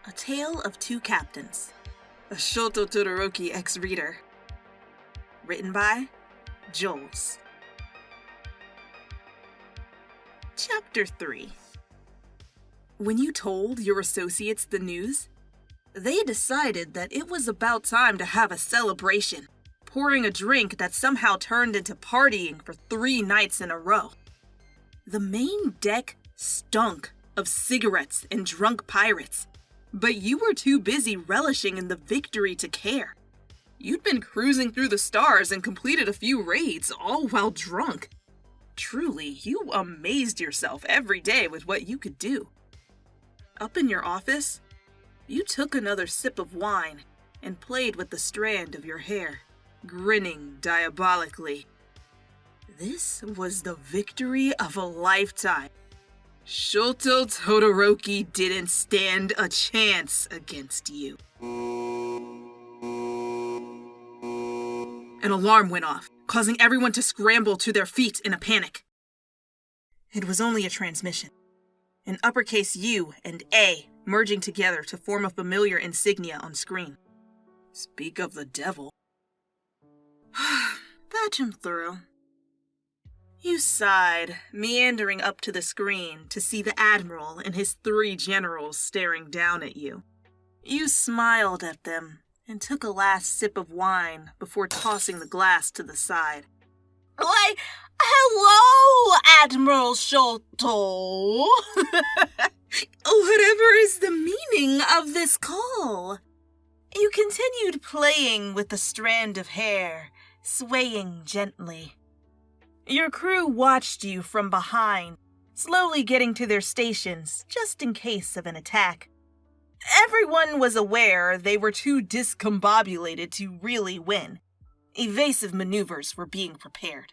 A Tale of Two Captains. A Shoto Todoroki ex-reader. Written by Jules. Chapter 3. When you told your associates the news, they decided that it was about time to have a celebration, pouring a drink that somehow turned into partying for 3 nights in a row. The main deck stunk of cigarettes and drunk pirates, but you were too busy relishing in the victory to care. You'd been cruising through the stars and completed a few raids, all while drunk. Truly, you amazed yourself every day with what you could do. Up in your office, you took another sip of wine and played with the strand of your hair, grinning diabolically. This was the victory of a lifetime. Shoto Todoroki didn't stand a chance against you. An alarm went off, causing everyone to scramble to their feet in a panic. It was only a transmission. An uppercase U and A merging together to form a familiar insignia on screen. Speak of the devil. Patch him through. You sighed, meandering up to the screen to see the Admiral and his 3 generals staring down at you. You smiled at them and took a last sip of wine before tossing the glass to the side. Why, hello, Admiral Shoto. Whatever is the meaning of this call? You continued playing with the strand of hair, swaying gently. Your crew watched you from behind, slowly getting to their stations just in case of an attack. Everyone was aware they were too discombobulated to really win. Evasive maneuvers were being prepared.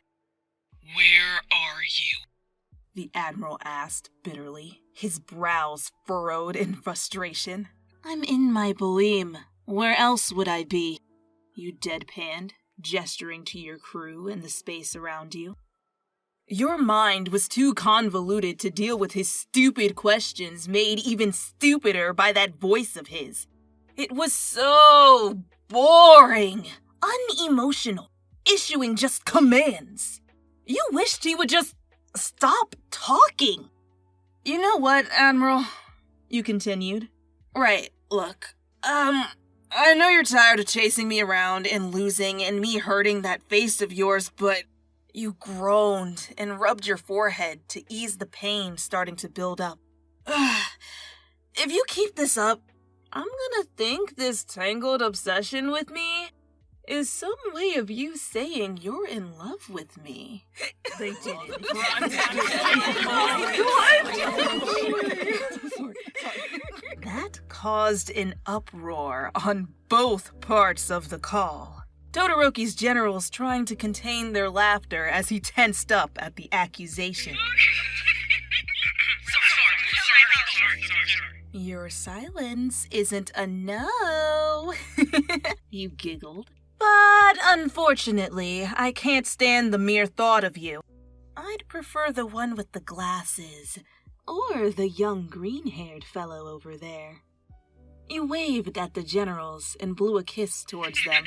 "Where are you?" the Admiral asked bitterly, his brows furrowed in frustration. "I'm in my bohem. Where else would I be?" you deadpanned, gesturing to your crew and the space around you. Your mind was too convoluted to deal with his stupid questions, made even stupider by that voice of his. It was so boring, unemotional, issuing just commands. You wished he would just stop talking. "You know what, Admiral?" you continued. "Right, look, I know you're tired of chasing me around and losing and me hurting that face of yours, but..." You groaned and rubbed your forehead to ease the pain starting to build up. "If you keep this up, I'm gonna think this tangled obsession with me is some way of you saying you're in love with me." They did it. That caused an uproar on both parts of the call. Todoroki's generals trying to contain their laughter as he tensed up at the accusation. Sorry. "Your silence isn't a no," you giggled. "But unfortunately, I can't stand the mere thought of you. I'd prefer the one with the glasses, or the young green-haired fellow over there." You waved at the generals and blew a kiss towards them.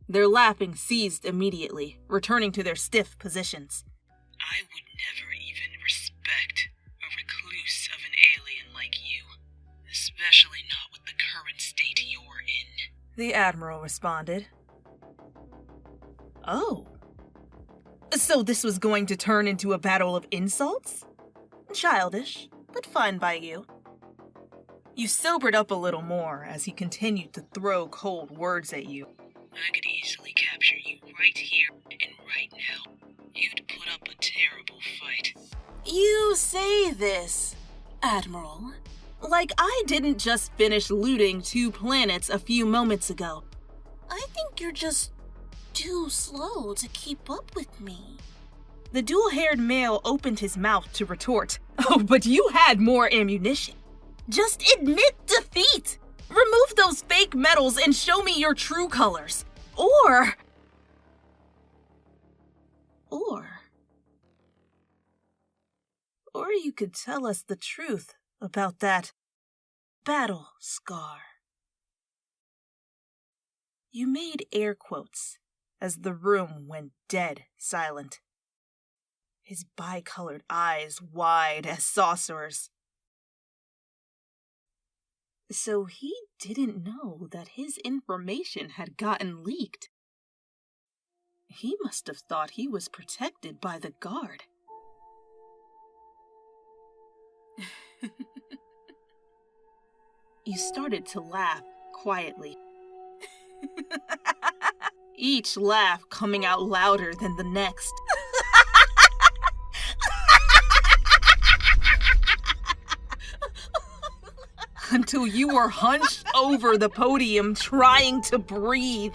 Their laughing ceased immediately, returning to their stiff positions. "I would never even respect a recluse of an alien like you, especially not with the current state you're in," the Admiral responded. "Oh. So this was going to turn into a battle of insults? Childish, but fine by you." You sobered up a little more as he continued to throw cold words at you. "I could easily capture you right here and right now. You'd put up a terrible fight." You say this, Admiral, like I didn't just finish looting 2 planets a few moments ago. I think you're just too slow to keep up with me. The dual-haired male opened his mouth to retort. Oh, but you had more ammunition. Just admit defeat! Remove those fake medals and show me your true colors. Or you could tell us the truth about that battle scar. You made air quotes as the room went dead silent. His bicolored eyes wide as saucers. So he didn't know that his information had gotten leaked. He must have thought he was protected by the guard. You started to laugh quietly. Each laugh coming out louder than the next. Until you were hunched over the podium trying to breathe.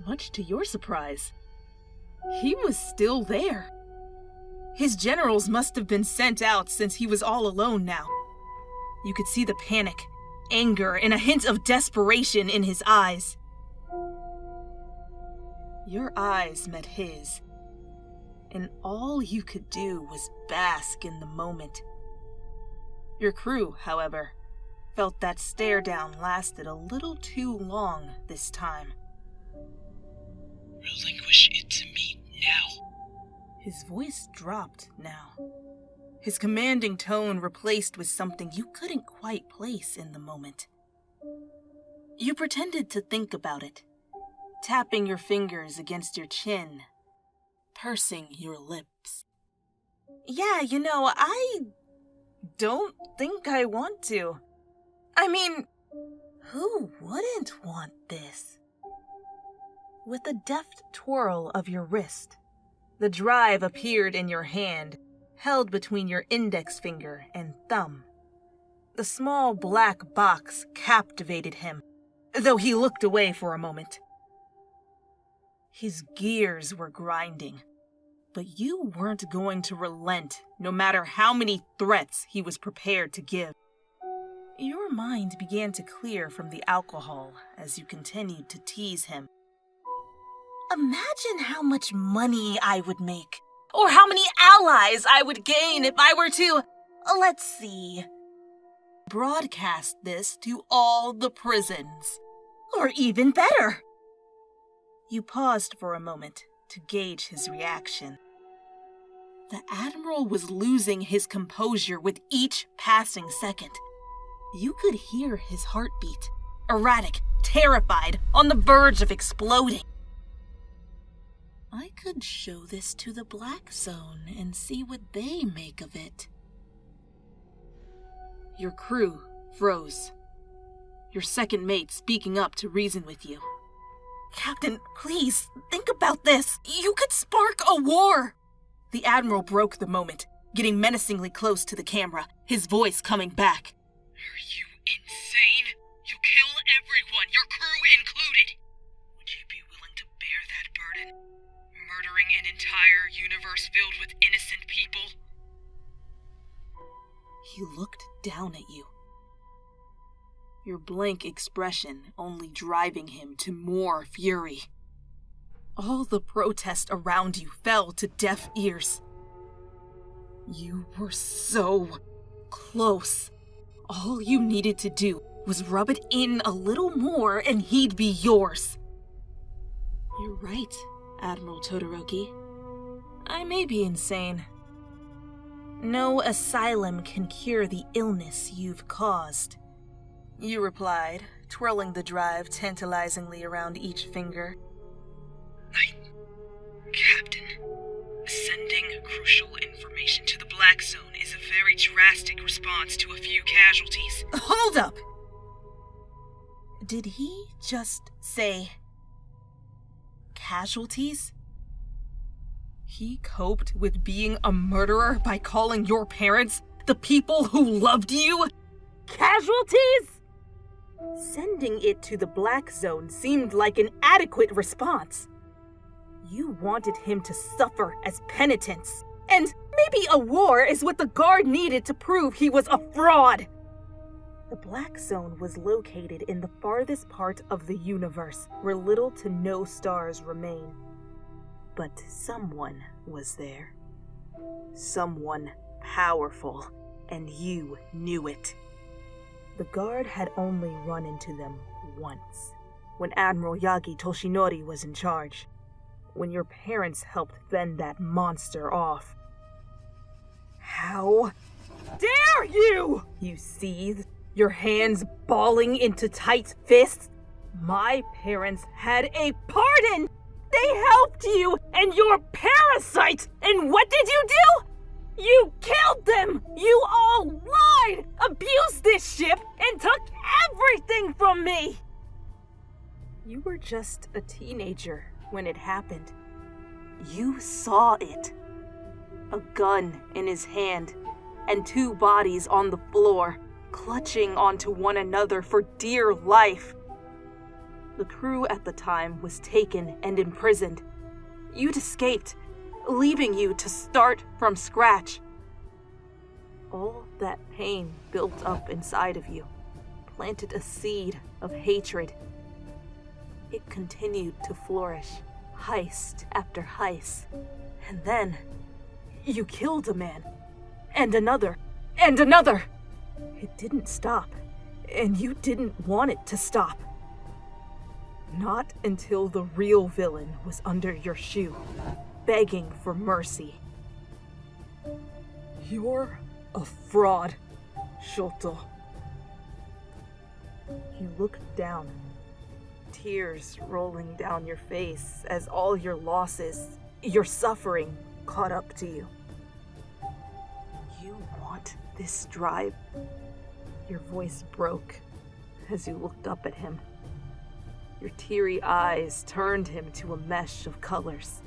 Much to your surprise, he was still there. His generals must have been sent out since he was all alone now. You could see the panic, anger, and a hint of desperation in his eyes. Your eyes met his, and all you could do was bask in the moment. Your crew, however, felt that stare down lasted a little too long this time. Relinquish it to me now. His voice dropped now. His commanding tone replaced with something you couldn't quite place in the moment. You pretended to think about it, tapping your fingers against your chin, pursing your lips. Yeah, I don't think I want to. I mean, who wouldn't want this? With a deft twirl of your wrist, the drive appeared in your hand, held between your index finger and thumb. The small black box captivated him, though he looked away for a moment. His gears were grinding, but you weren't going to relent no matter how many threats he was prepared to give. Your mind began to clear from the alcohol as you continued to tease him. Imagine how much money I would make, or how many allies I would gain if I were to, let's see, broadcast this to all the prisons. Or even better. You paused for a moment to gauge his reaction. The Admiral was losing his composure with each passing second. You could hear his heartbeat, erratic, terrified, on the verge of exploding. I could show this to the Black Zone and see what they make of it. Your crew froze. Your second mate speaking up to reason with you. Captain, please, think about this. You could spark a war. The Admiral broke the moment, getting menacingly close to the camera, his voice coming back. Are you insane? You kill everyone, your crew included. Would you be willing to bear that burden? Murdering an entire universe filled with innocent people? He looked down at you. Your blank expression only driving him to more fury. All the protest around you fell to deaf ears. You were so close. All you needed to do was rub it in a little more and he'd be yours. You're right, Admiral Todoroki. I may be insane. No asylum can cure the illness you've caused. You replied, twirling the drive tantalizingly around each finger. Captain, sending crucial information to the Black Zone is a very drastic response to a few casualties. Hold up! Did he just say casualties? He coped with being a murderer by calling your parents, the people who loved you, casualties? Sending it to the Black Zone seemed like an adequate response. You wanted him to suffer as penitence. And maybe a war is what the guard needed to prove he was a fraud. The Black Zone was located in the farthest part of the universe, where little to no stars remain. But someone was there. Someone powerful. and you knew it. The guard had only run into them once, when Admiral Yagi Toshinori was in charge, when your parents helped fend that monster off. How dare you! You seethed, your hands balling into tight fists. My parents had a pardon! They helped you and your parasite! And what did you do? You killed them! You all lied! Abused this ship and took everything from me! You were just a teenager when it happened. You saw it. A gun in his hand, and two bodies on the floor, clutching onto one another for dear life. The crew at the time was taken and imprisoned. You'd escaped, leaving you to start from scratch. All that pain built up inside of you, planted a seed of hatred. It continued to flourish, heist after heist. And then, you killed a man, and another, and another. It didn't stop, and you didn't want it to stop. Not until the real villain was under your shoe, begging for mercy. You're a fraud, Shoto. You looked down, tears rolling down your face as all your losses, your suffering, caught up to you. You want this drive? Your voice broke as you looked up at him. Your teary eyes turned him to a mesh of colors.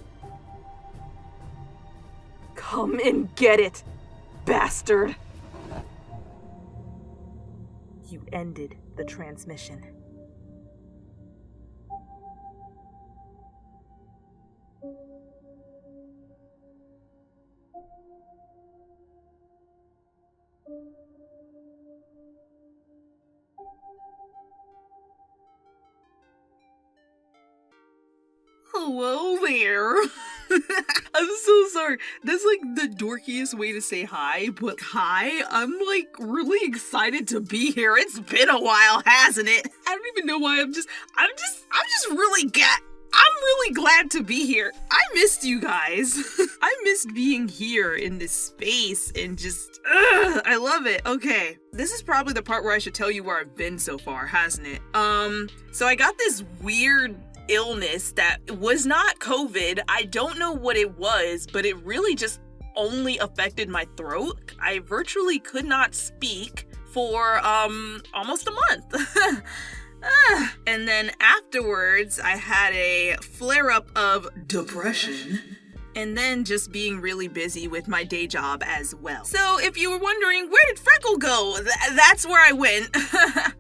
Come and get it, bastard! You ended the transmission. Hello there. I'm so sorry. That's like the dorkiest way to say hi, but hi, I'm like really excited to be here. It's been a while, hasn't it? I don't even know why I'm just really glad to be here. I missed you guys. I missed being here in this space and just, I love it. Okay, this is probably the part where I should tell you where I've been so far, hasn't it? So I got this weird illness that was not COVID. I don't know what it was, but it really just only affected my throat. I virtually could not speak for almost a month. And then afterwards, I had a flare-up of depression. And then just being really busy with my day job as well. So if you were wondering, where did Freckle go? That's where I went.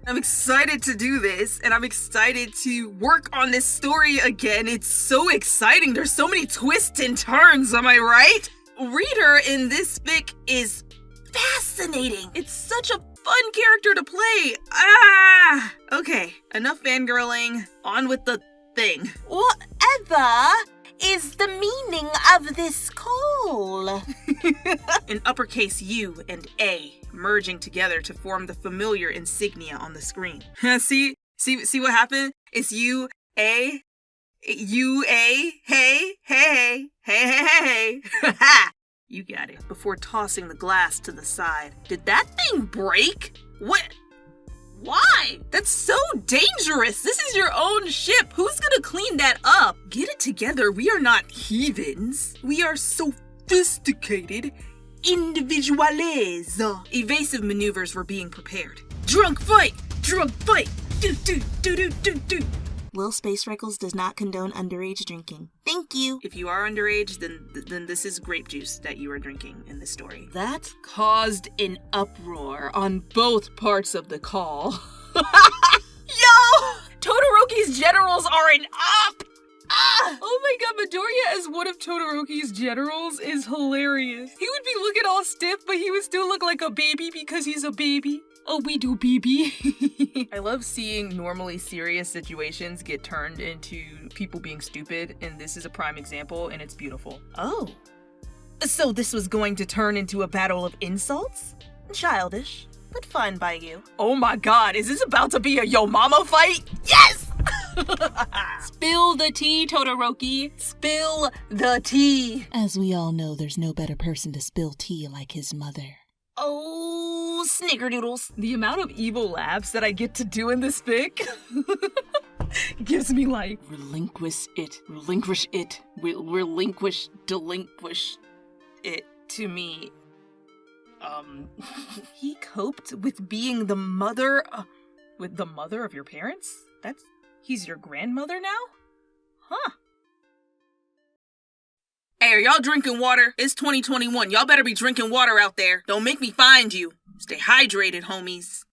I'm excited to do this, and I'm excited to work on this story again. It's so exciting. There's so many twists and turns, am I right? Reader in this fic is fascinating. It's such a fun character to play. Okay, enough fangirling. On with the thing. Whatever is the meaning of this call? In uppercase U and A merging together to form the familiar insignia on the screen. See what happened? It's U A, hey, hey, hey, hey. You got it. Before tossing the glass to the side. Did that thing break? What? Why? That's so dangerous. This is your own ship. Who's gonna clean that up? Get it together. We are not heathens. We are sophisticated individuales. Evasive maneuvers were being prepared. Drunk fight! Drunk fight! Do. Will Space Freckles does not condone underage drinking. Thank you. If you are underage, then this is grape juice that you are drinking in this story. That caused an uproar on both parts of the call. Yo! Todoroki's generals are an up! Oh my god, Midoriya as one of Todoroki's generals is hilarious. He would be looking all stiff, but he would still look like a baby because he's a baby. Oh, we do, baby. I love seeing normally serious situations get turned into people being stupid, and this is a prime example, and it's beautiful. Oh. So this was going to turn into a battle of insults? childish, but fine by you. Oh my god, is this about to be a yo mama fight? Yes! Spill the tea, Todoroki. Spill the tea. As we all know, there's no better person to spill tea like his mother. Oh, snickerdoodles. The amount of evil laughs that I get to do in this fic gives me life. Relinquish it, delinquish it to me. He coped with being the mother of your parents? He's your grandmother now? Huh. Hey, are y'all drinking water? It's 2021. Y'all better be drinking water out there. Don't make me find you. Stay hydrated, homies.